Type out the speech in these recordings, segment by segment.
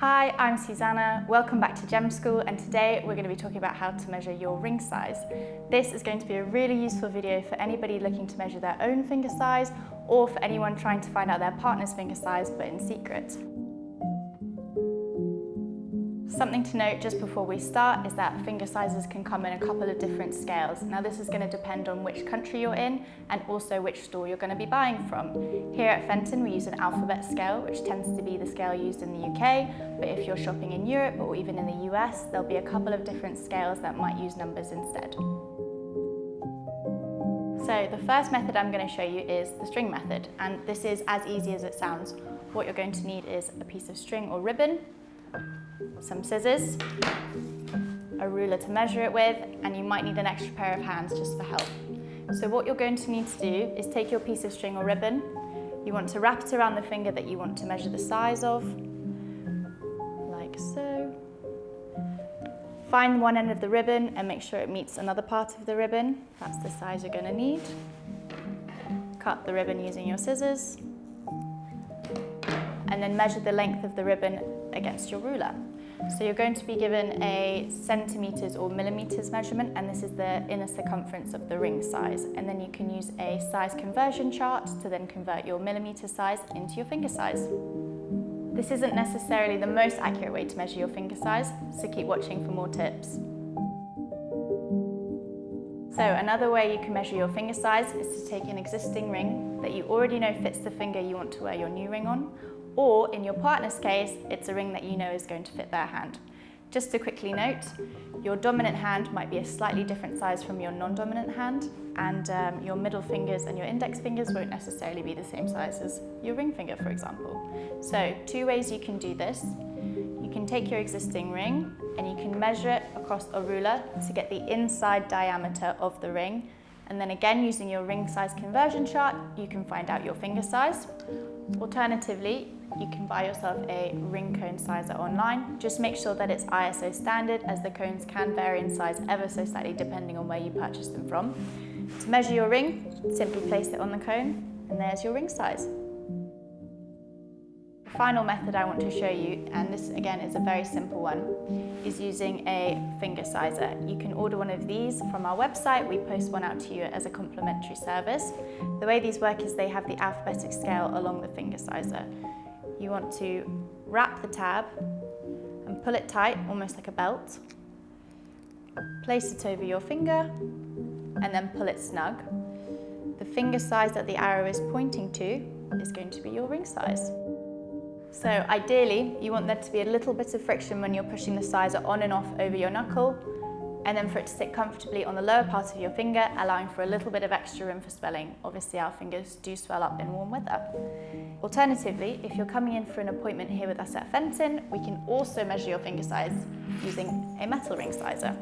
Hi, I'm Susannah. Welcome back to Gem School, and today we're going to be talking about how to measure your ring size. This is going to be a really useful video for anybody looking to measure their own finger size or for anyone trying to find out their partner's finger size but in secret. Something to note just before we start is that finger sizes can come in a couple of different scales. Now this is going to depend on which country you're in and also which store you're going to be buying from. Here at Fenton we use an alphabet scale, which tends to be the scale used in the UK, but if you're shopping in Europe or even in the US, there'll be a couple of different scales that might use numbers instead. So the first method I'm going to show you is the string method, and this is as easy as it sounds. What you're going to need is a piece of string or ribbon, some scissors, a ruler to measure it with, and you might need an extra pair of hands just for help. So what you're going to need to do is take your piece of string or ribbon, you want to wrap it around the finger that you want to measure the size of, like so. Find one end of the ribbon and make sure it meets another part of the ribbon. That's the size you're going to need. Cut the ribbon using your scissors, and then measure the length of the ribbon against your ruler. So you're going to be given a centimetres or millimetres measurement, and this is the inner circumference of the ring size. And then you can use a size conversion chart to then convert your millimetre size into your finger size. This isn't necessarily the most accurate way to measure your finger size, so keep watching for more tips. So another way you can measure your finger size is to take an existing ring that you already know fits the finger you want to wear your new ring on, or in your partner's case, it's a ring that you know is going to fit their hand. Just to quickly note, your dominant hand might be a slightly different size from your non-dominant hand, and your middle fingers and your index fingers won't necessarily be the same size as your ring finger, for example. So, two ways you can do this. You can take your existing ring and you can measure it across a ruler to get the inside diameter of the ring, and then again using your ring size conversion chart, you can find out your finger size. Alternatively, you can buy yourself a ring cone sizer online. Just make sure that it's ISO standard, as the cones can vary in size ever so slightly depending on where you purchase them from. To measure your ring, simply place it on the cone, and there's your ring size. The final method I want to show you, and this again is a very simple one, is using a finger sizer. You can order one of these from our website. We post one out to you as a complimentary service. The way these work is they have the alphabetic scale along the finger sizer. You want to wrap the tab and pull it tight, almost like a belt. Place it over your finger and then pull it snug. The finger size that the arrow is pointing to is going to be your ring size. So ideally, you want there to be a little bit of friction when you're pushing the sizer on and off over your knuckle, and then for it to sit comfortably on the lower part of your finger, allowing for a little bit of extra room for swelling. Obviously, our fingers do swell up in warm weather. Alternatively, if you're coming in for an appointment here with us at Fenton, we can also measure your finger size using a metal ring sizer.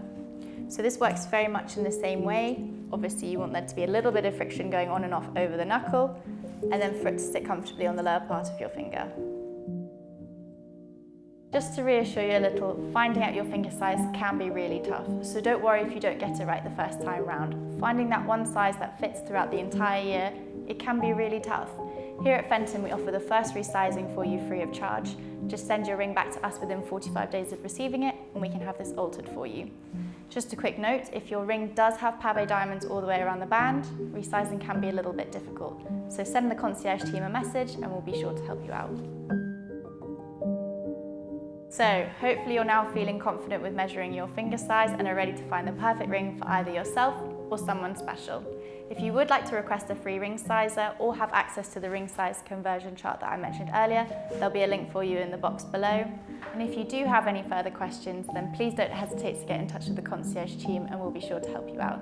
So this works very much in the same way. Obviously, you want there to be a little bit of friction going on and off over the knuckle, and then for it to sit comfortably on the lower part of your finger. Just to reassure you a little, finding out your finger size can be really tough, so don't worry if you don't get it right the first time round. Finding that one size that fits throughout the entire year, it can be really tough. Here at Fenton we offer the first resizing for you free of charge. Just send your ring back to us within 45 days of receiving it and we can have this altered for you. Just a quick note, if your ring does have pave diamonds all the way around the band, resizing can be a little bit difficult. So send the concierge team a message and we'll be sure to help you out. So hopefully you're now feeling confident with measuring your finger size and are ready to find the perfect ring for either yourself or someone special. If you would like to request a free ring sizer or have access to the ring size conversion chart that I mentioned earlier, there'll be a link for you in the box below. And if you do have any further questions, then please don't hesitate to get in touch with the concierge team and we'll be sure to help you out.